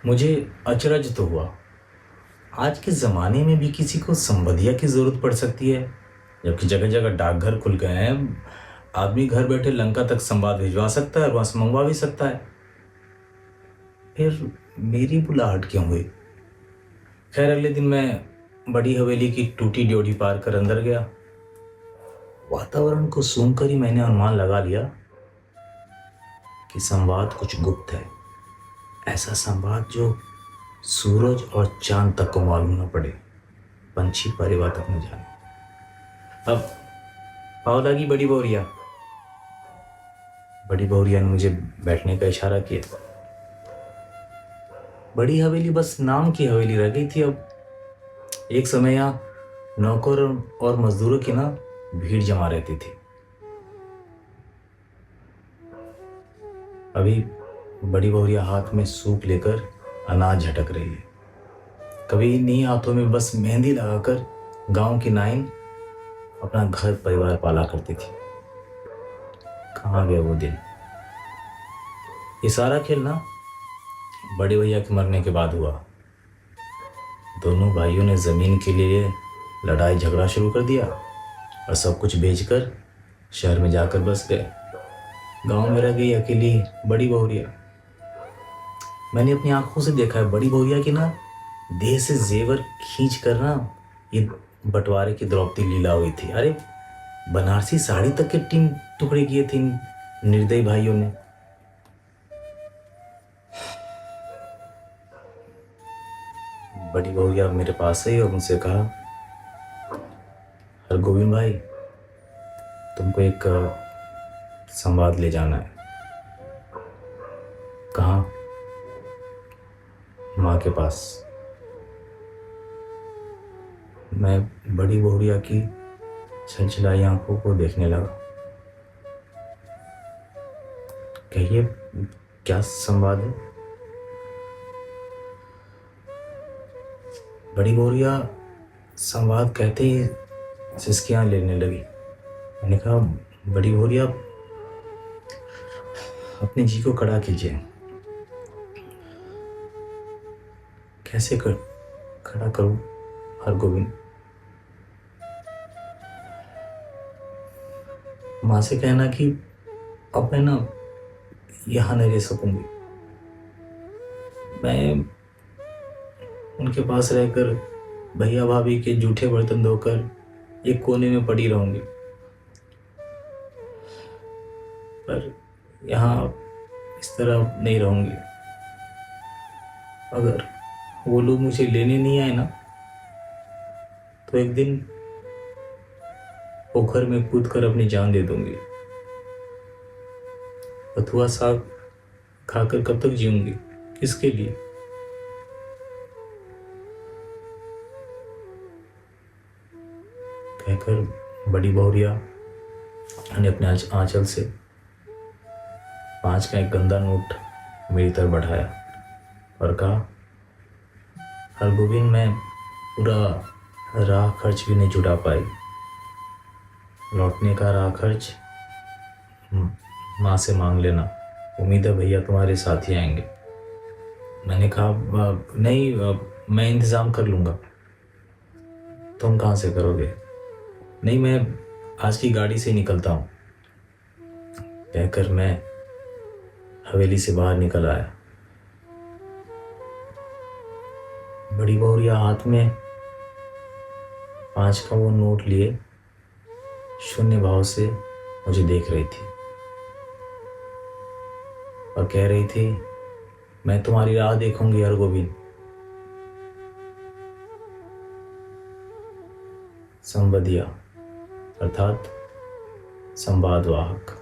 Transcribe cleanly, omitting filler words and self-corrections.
मुझे अचरज तो हुआ, आज के ज़माने में भी किसी को संबंधिया की ज़रूरत पड़ सकती है, जबकि जगह जगह डाकघर खुल गए हैं। आदमी घर बैठे लंका तक संवाद भिजवा सकता है और वहाँ से मंगवा भी सकता है। फिर मेरी बुलाहट क्यों हुई? खैर, अगले दिन मैं बड़ी हवेली की टूटी ड्योढ़ी पार कर अंदर गया। वातावरण को सूंघकर ही मैंने अनुमान लगा लिया कि संवाद कुछ गुप्त है। ऐसा संवाद जो सूरज और चांद तक को मालूम न पड़े, पंछी परिवार तक न जाने। अब पाव लगी बड़ी बहुरिया। बड़ी बहुरिया ने मुझे बैठने का इशारा किया। बड़ी हवेली बस नाम की हवेली रह गई थी। अब एक समय यहाँ नौकर और मजदूरों की ना भीड़ जमा रहती थी। अभी बड़ी बहुरिया हाथ में सूप लेकर अनाज झटक रही है। कभी इन्हीं हाथों में बस मेहंदी लगाकर गांव की नाइन अपना घर परिवार पाला करती थी। कहाँ गए वो दिन? ये सारा खेल ना बड़े भैया के मरने के बाद हुआ। दोनों भाइयों ने जमीन के लिए लड़ाई झगड़ा शुरू कर दिया और सब कुछ बेचकर शहर में जाकर बस गए। गांव में रह गई अकेली बड़ी बहुरिया। मैंने अपनी आंखों से देखा है बड़ी बहुरिया की ना देह से जेवर खींच कर ना ये बंटवारे की द्रौपदी लीला हुई थी। अरे, बनारसी साड़ी तक के 3 टुकड़े किए थे इन निर्दयी भाइयों ने। बड़ी बहुरिया मेरे पास आई और मुझसे कहा, हरगोविंद भाई, तुमको एक संवाद ले जाना है। कहाँ? माँ के पास। मैं बड़ी बहुरिया की छलछलाई आंखों को देखने लगा। कहिए, क्या संवाद है? बड़ी बहुरिया संवाद कहते ही सिसकियां लेने लगी। मैंने कहा, बड़ी बहुरिया, अपने जी को कड़ा कीजिए। कैसे खड़ा करूं हरगोविंद? माँ से कहना कि अब मैं ना यहाँ नहीं रह सकूंगी। मैं उनके पास रहकर भैया भाभी के जूठे बर्तन धोकर एक कोने में पड़ी रहूंगी। पर यहाँ इस तरह नहीं रहूंगी। अगर वो लोग मुझे लेने नहीं आए ना, तो एक दिन पोखर में कूद कर अपनी जान दे दूंगी। बथुआ साग खाकर कब तक जीऊंगी? किसके लिए? कहकर बड़ी बहुरिया ने अपने आंचल से 5 का एक गंदा नोट मेरी तरफ बढ़ाया और कहा, हरगोविंद, मैं पूरा राह खर्च भी नहीं जुटा पाई। लौटने का राह खर्च माँ से मांग लेना। उम्मीद है भैया तुम्हारे साथ ही आएंगे। मैंने कहा, नहीं, मैं इंतज़ाम कर लूँगा। तुम कहाँ से करोगे? नहीं, मैं आज की गाड़ी से निकलता हूँ। कहकर मैं हवेली से बाहर निकल आया। बड़ी बहुरिया हाथ में 5 का वो नोट लिए शून्य भाव से मुझे देख रही थी और कह रही थी, मैं तुम्हारी राह देखूंगी हरगोविंद। संबंधिया अर्थात संवाद वाहक।